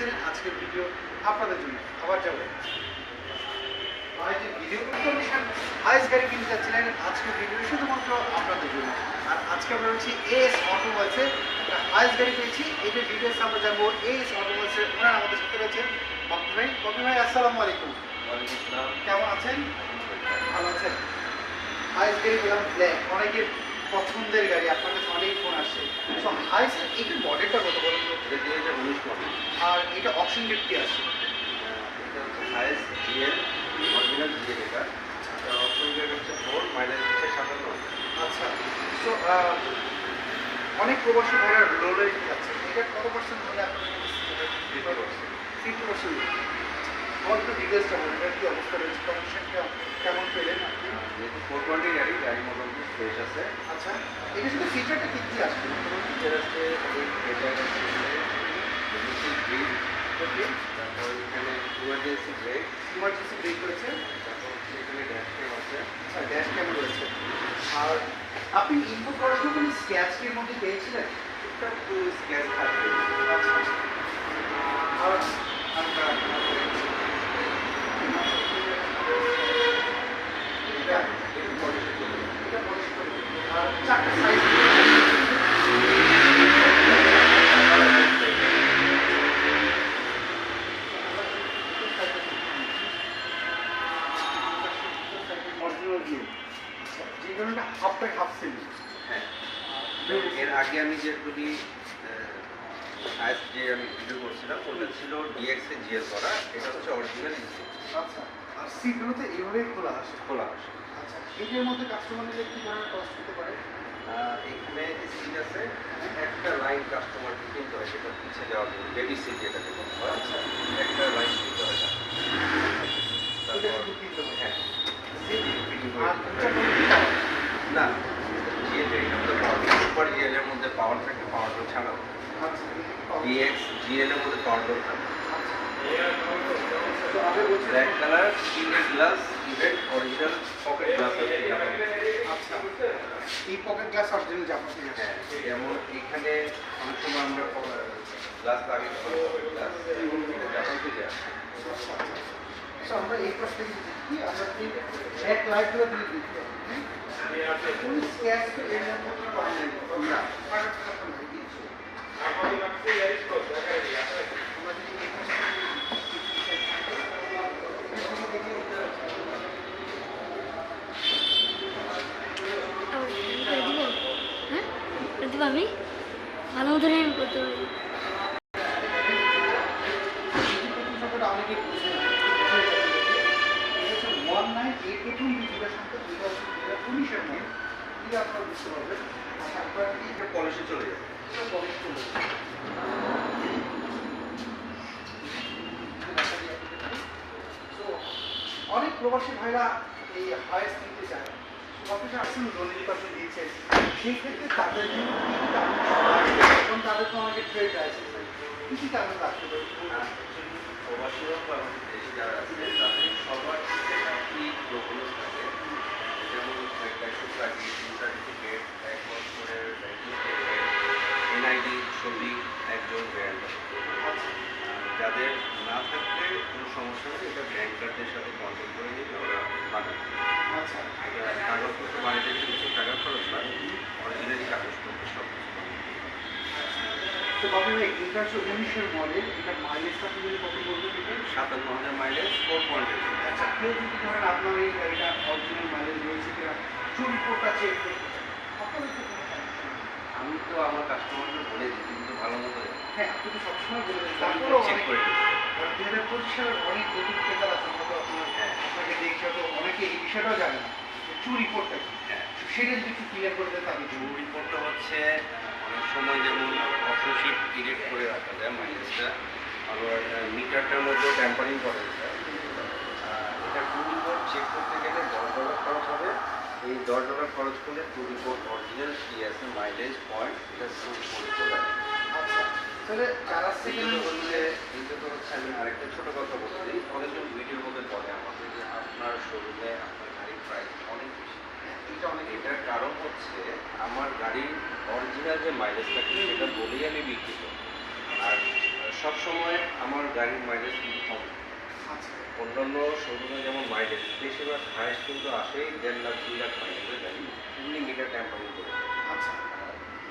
যাচ্ছিলেন আজকের ভিডিও আপনাদের জন্য আবার যাবো ভিডিও কন্ডিশন হাইস গাড়ি কিনতে যাচ্ছিলেন আজকের ভিডিও শুধুমাত্র আপনাদের জন্য। আর আজকে আমরা রয়েছি এস অটোমোবাইলসে একটা হাইস গাড়ি পেয়েছি। এইটার ডিটেলস আমরা জানবো এস অটোমোবাইলসের ওনারা আমাদের সাথে রয়েছেন বাপি ভাই আসসালামু আলাইকুম। কেমন আছেন? ভালো আছেন? হাইস গাড়ি পেলাম ব্ল্যাক, অনেকের পছন্দের গাড়ি, আপনার কাছে অনেক ফোন আসছে। সো হাইসের এইটার মডেলটা কত বলুন তো? এটা 2019 মডেল। আর এটা অপশন গেট কি আছে? এটা হচ্ছে হাইস জিএল অরিজিনাল জিএল। এটা অপশন গেট হচ্ছে 4, মাইলেজ হচ্ছে 57। আচ্ছা, সো অনেক প্রবাসী ভাইরা লো রেট যাচ্ছে, এটা কত পার্সেন্ট হলে আপনার 50%? আমার একটু ডিটেলসটা বলুন, এটার কী অবস্থা রয়েছে, কন্ডিশনটা কেমন পেলেন আপনি? যেহেতু 420 গাড়ি, গাড়ি মোটামুটি ফ্রেশ আছে। আচ্ছা, এটা শুধু ফিচারটা কী কী আসবে? ফিচার আছে এটা গ্রিল, ওকে, তারপর এখানে ইমার্জেন্সি ব্রেক, ইমার্জেন্সি ব্রেক রয়েছে, তারপর হচ্ছে এখানে ড্যাশ ক্যাম আছে। আচ্ছা ড্যাশ ক্যাম রয়েছে। আর আপনি ইনপুট করার সময় কোনো স্ক্র্যাচের মধ্যে পেয়েছিলেন? এটা একটু স্ক্র্যাচ থাকবে। আচ্ছা, আর হালকা এটা এটা পলিশে চলে যাবে। এটা পলিশ করে আর চারটা সাইজ জীবনটা হাফ প্যাক হাফ সেল। হ্যাঁ, এর আগে আমি যেগুলি আজ যে আমি ভিডিও করছিলাম ওটা ছিল ডিএক্স এ জিএল করা। এটা হচ্ছে অরিজিনাল ইঞ্জিন, আচ্ছা, আর সিটগুলো তো এইভাবেই খোলা আসে। খোলা আসে। আচ্ছা, এটার মধ্যে কাস্টমার নিলে কি ধরনের কষ্ট হতে পারে? এখানে সিট আছে, একটা লাইন কাস্টমারকে কিনতে হয়, সেটা পিছিয়ে দেওয়ার জন্য বেবি সিট যেটাকে বলা হয়। আচ্ছা, একটা লাইন কিনতে হয় না। এটা তারপর শুধু কিনতে হবে। হ্যাঁ, আর দুটা মধ্যে কি পাওয়া? না জিএল এর মধ্যে পাওয়ার সুপার জিএল এর মধ্যে পাওয়ার থাকে, পাওয়ার ছাড়াও আচ্ছা, পাওয়া। ডিএক্স জিএল এর মধ্যে পাওয়ার থাকে। তো আগে বলছিলেন ব্ল্যাক কালার স্টিলের glass event original pocket glass আছে। আচ্ছা, এই পকেট গ্লাস অরিজিনাল জাপানি আছে। হ্যাঁ, যেমন এখানে অনেক সময় আমরা গ্লাস লাগে, গ্লাস জাপান থেকে আসে। আচ্ছা, আচ্ছা। So, আমরা এই পাশ থেকে দেখি, আমরা কি ব্যাক লাইটগুলো দিয়ে দিচ্ছি। কোন স্ক্যাচ তো এর মধ্যে পাওয়া যায় না। আমরা যদি এই পাশ থেকে দিব আমি ভালো মতো আমি করতে পারি। অনেকে ওয়ান নাইন এই প্রথম বিজিটা সংখ্যা 2019-এর মধ্যে এটা আপনারা বুঝতে পারবেন। আচ্ছা, আপনারা কি এটা পলিশে চলে যাবে। এটা পলিশ করবেন? So, অনেক প্রবাসী ভাইরা এই হাইস নিতে চায়, অফিসে আসছেন লোন ডিপার্টমেন্ট দিয়েছে, সেই ক্ষেত্রে তাদের জন্য কি কারণ এখন তাদের তো অনেকে ট্রেড আছে, কী কী কারণ রাখতে পারে? প্রবাসীরা বা আমাদের দেশে যারা আছে তাদের সবার একই ডকুমেন্টস থাকে, যেমন ট্যাক্সের সার্টিফিকেট, 1 বছরের এনআইডি, ছবি, একজন ব্র্যান্ড। যাদের না থাকলে কোনো সমস্যা নেই, এটা ব্যাংক কার্ডের সাথে কন্ট্যাক্ট করে নিয়ে ওরা বানাবে। আচ্ছা, এটা কাগজপত্র বানিয়ে দিতে কিছু টাকা খরচ হয়, অরিজিনালি কাগজপত্র সব কিছু। তো বাবু ভাই এটা হচ্ছে 19-এর মডেল, এটা মাইলেজটা আপনি যদি কত বলবেন? এটা 57,000 মাইলেজ, 4.8। আচ্ছা, কেউ যদি ধরেন আপনার এই গাড়িটা অরিজিনাল মাইলেজ রয়েছে কিনা চুরি কোডটা চেক করতে চান, আপনাদের তো কোনো সমস্যা নেই। আমি তো আমার কাস্টমারদের বলে দিই, কিন্তু ভালো মতো হ্যাঁ, আপনি তো সবসময় বলে দেন, তারপরেও চেক করে দিই। 2025 সালের অনেক নতুন ক্রেতা আছে, হয়তো আপনাকে দেখে হয়তো অনেকে এই বিষয়টাও জানে না যে চুরি কোডটা কি। হ্যাঁ, সেটা যদি একটু ক্লিয়ার করে দেন তাহলে জরুরি রিপোর্টটা হচ্ছে অনেক সময় যেমন অটোশিট ডিরেক্ট করে রাখা যায় মাইলেজটা, আবার মিটারটার মধ্যেও ট্যাম্পারিং করে এটা। টু রিপোর্ট চেক করতে গেলে $10 খরচ হবে। এই $10 খরচ করলে টু রিপোর্ট অরিজিনাল কি আছে, মাইলেজ, পয়েন্ট, এটা রিপোর্ট চলে আসে। আচ্ছা, তাহলে যারা সেকেন্ড হচ্ছে এইটা তো হচ্ছে আমি আরেকটা ছোটো কথা বলতে, অনেকজন ভিডিও মধ্যে বলে আমাকে যে আপনার শোরুমে আপনার গাড়ির প্রাইস অনেক বেশি। এটা অনেক এটার কারণ হচ্ছে আমার গাড়ির অরিজিনাল যে মাইলেজটা সেটা বলেই আমি বিক্রি করি। আর সবসময় আমার গাড়ির মাইলেজ কিন্তু কম। আচ্ছা অন্যান্য শোরুমে যেমন মাইলেজ বেশিরভাগ হায়েস্ট কিন্তু আসেই 1.5 লাখ 2 লাখ মাইলেজের গাড়ি, এমনি মিটার ট্যাম্পারিং করে। আচ্ছা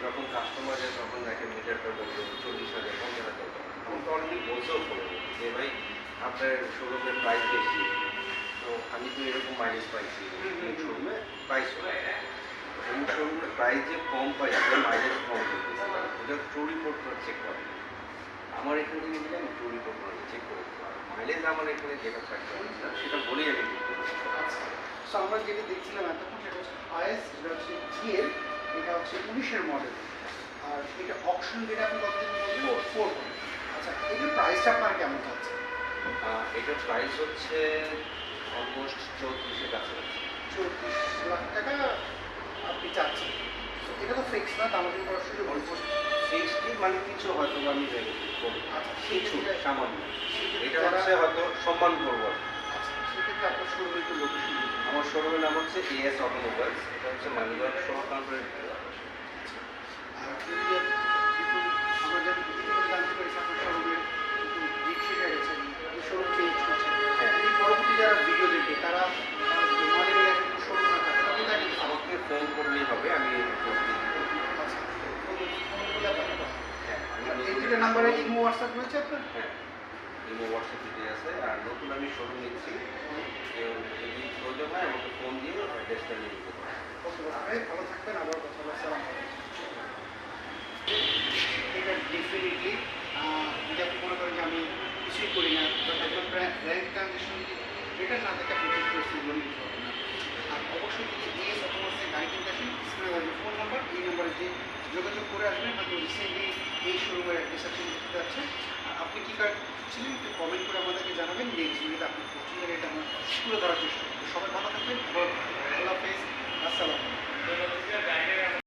যখন কাস্টমার যায় তখন দেখে মিটারটা বলবে 40,000 50,000 টাকা। আমাকে অলরেডি বলছেও ফোনে যে ভাই আপনার শোরুমের প্রাইস বেশি, তো আমি তো এরকম মাইলেজ পাইছি শোরুমে প্রাইস অমুক শোরুমের প্রাইস যে কম পাইছে মাইলেজ কম করতেছে, ওটা ট্রু রিপোর্ট চেক করে। আমার এখান থেকে নিলে আমি ট্রু রিপোর্ট চেক করে মাইলেজ আমার এখানে যেটা থাকবে সেটা বলেই আমি ঠিক করবো। আচ্ছা সো আমরা যেটা দেখছিলাম এতক্ষণ সেটা হচ্ছে আইএস, যেটা হচ্ছে জিএল, এটা হচ্ছে 19-এর মডেল, আর এটা অপশন যেটা আপনি কত দিন বলবেন 4। আচ্ছা এটার প্রাইসটা আপনার কেমন যাচ্ছে? এটার প্রাইস হচ্ছে অলমোস্ট 34-এর কাছাকাছি। 34 লাখ টাকা আপনি চাচ্ছেন। তো এটা তো ফিক্স না, দাম যদি করার সুযোগ অলমোস্ট 60 মানে কিছু হয়তো আমি করবো। আচ্ছা কিছু সেক্ষেত্রে সামান্য, সেক্ষেত্রে এটা যারা- হচ্ছে হয়তো সম্মান করবো। আচ্ছা সেক্ষেত্রে আপনার শোরুমে একটু লোকেশন দিতে হবে। আমার শোরুমের নাম হচ্ছে এএস অটোমোবাইলস, এটা হচ্ছে মানিকগঞ্জ শহর কাউন্টারের। আর যদি একটু আমরা যদি ইতিমধ্যে জানতে পেরেছি আপনার শোরুমে একটু দিক শিখে গেছেন, শোরুম চেঞ্জ করছেন, হ্যাঁ। যদি পরবর্তী যারা ভিডিও দেখবে তারা আমাদের এলাকায় কোনো শোরুম না থাকে তাহলে তাকে আমাকে ফোন করলেই হবে, আমি আচ্ছা ফোন করলে আপনাকে পাবেন। হ্যাঁ আর আমি এই নতুন দুটো নাম্বারে ইমো হোয়াটসঅ্যাপ রয়েছে আপনার? হ্যাঁ ইমো হোয়াটসঅ্যাপ দিতে আছে। আর নতুন আমি শোরুম নিচ্ছি, কেউ যদি প্রয়োজন হয় আমাকে ফোন দিয়ে অ্যাড্রেসটা নিয়ে দিতে পারে। ওকে ভাই ভালো থাকবেন, আবার কথা বলার সালাম এটা ডেফিনেটলি যদি আপনি মনে করেন যে আমি কিছুই করি না বা একবার ব্যাংক ট্রানজেকশন রিটার্ন না থাকে আপনি চেক করে লোন দিতে পারবেন না। আর অবশ্যই যদি এএস অটোমোবাইলসের গাড়ি কিনতে আসেন স্ক্রিনে ফোন নাম্বার, এই নাম্বারে যে যোগাযোগ করে আসবেন, হয়তো রিসেন্টলি এই শোরুমের অ্যাড্রেস আপনি দিতে যাচ্ছেন। আর আপনি কী কার্ড ছিলেন একটু কমেন্ট করে আমাদেরকে জানাবেন, নেক্সট ভিডিওতে আপনি পছন্দের এটা আমরা তুলে ধরার চেষ্টা করবো। সবাই ভালো থাকবেন।